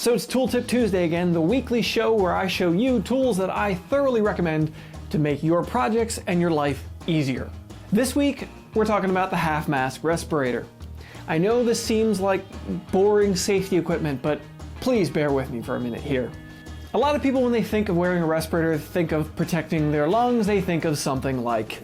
So it's Tooltip Tuesday again, the weekly show where I show you tools that I thoroughly recommend to make your projects and your life easier. This week, we're talking about the half mask respirator. I know this seems like boring safety equipment, but please bear with me for a minute here. A lot of people, when they think of wearing a respirator, think of protecting their lungs. They think of something like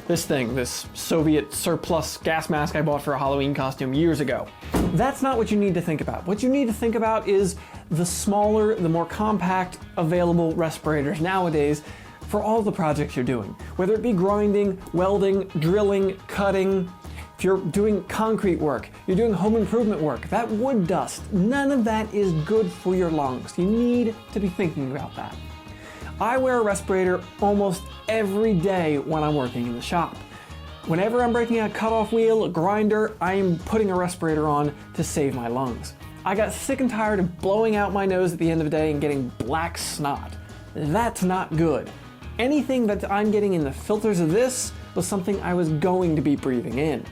this thing, this Soviet surplus gas mask I bought for a Halloween costume years ago. That's not what you need to think about. What you need to think about is the smaller, the more compact available respirators nowadays for all the projects you're doing. Whether it be grinding, welding, drilling, cutting, if you're doing concrete work, you're doing home improvement work, that wood dust, none of that is good for your lungs. You need to be thinking about that. I wear a respirator almost every day when I'm working in the shop. Whenever I'm breaking a cutoff wheel, a grinder, I am putting a respirator on to save my lungs. I got sick and tired of blowing out my nose at the end of the day and getting black snot. That's not good. Anything that I'm getting in the filters of this was something I was going to be breathing in.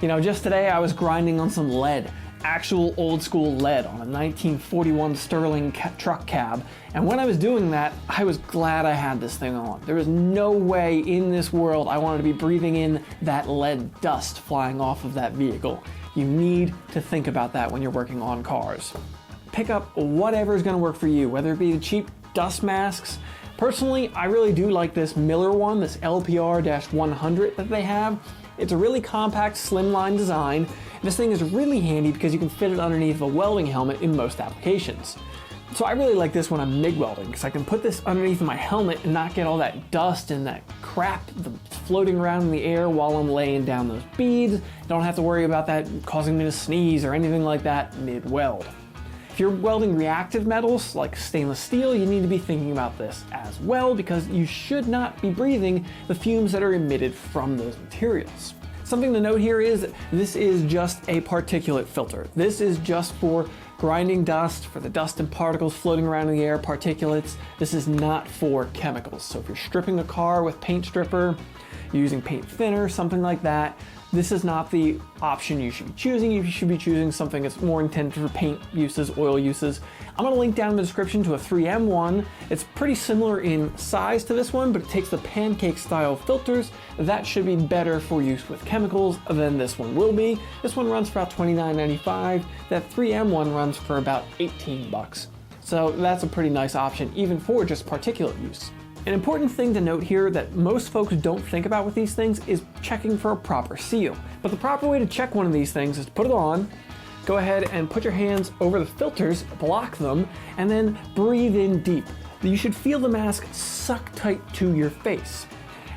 You know, just today I was grinding on some lead, actual old school lead on a 1941 Sterling truck cab, and when I was doing that, I was glad I had this thing on. There was no way in this world I wanted to be breathing in that lead dust flying off of that vehicle. You need to think about that when you're working on cars. Pick up whatever is going to work for you, whether it be the cheap dust masks. Personally, I really do like this Miller one, this LPR-100 that they have. It's a really compact, slimline design. This thing is really handy because you can fit it underneath a welding helmet in most applications. So I really like this when I'm MIG welding because I can put this underneath my helmet and not get all that dust and that crap floating around in the air while I'm laying down those beads. Don't have to worry about that causing me to sneeze or anything like that mid-weld. If you're welding reactive metals like stainless steel, you need to be thinking about this as well because you should not be breathing the fumes that are emitted from those materials. Something to note here is this is just a particulate filter. This is just for grinding dust, for the dust and particles floating around in the air, particulates. This is not for chemicals. So if you're stripping a car with paint stripper, you're using paint thinner, something like that, this is not the option you should be choosing. You should be choosing something that's more intended for paint uses, oil uses. I'm gonna link down in the description to a 3M one. It's pretty similar in size to this one, but it takes the pancake style filters. That should be better for use with chemicals than this one will be. This one runs for about $29.95. That 3M one runs for about 18 bucks. So that's a pretty nice option, even for just particulate use. An important thing to note here that most folks don't think about with these things is checking for a proper seal. But the proper way to check one of these things is to put it on, go ahead and put your hands over the filters, block them, and then breathe in deep. You should feel the mask suck tight to your face.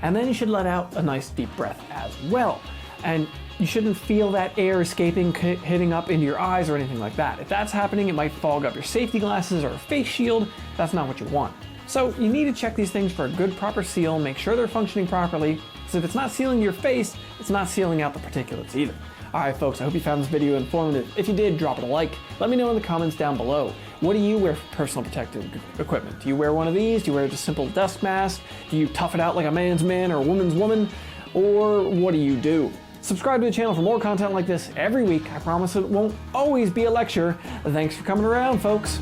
And then you should let out a nice deep breath as well. And you shouldn't feel that air escaping, hitting up into your eyes or anything like that. If that's happening, it might fog up your safety glasses or a face shield. That's not what you want. So you need to check these things for a good proper seal, make sure they're functioning properly, because if it's not sealing your face, it's not sealing out the particulates either. Alright folks, I hope you found this video informative. If you did, drop it a like. Let me know in the comments down below. What do you wear for personal protective equipment? Do you wear one of these? Do you wear just a simple dust mask? Do you tough it out like a man's man or a woman's woman? Or what do you do? Subscribe to the channel for more content like this every week. I promise it won't always be a lecture. Thanks for coming around, folks.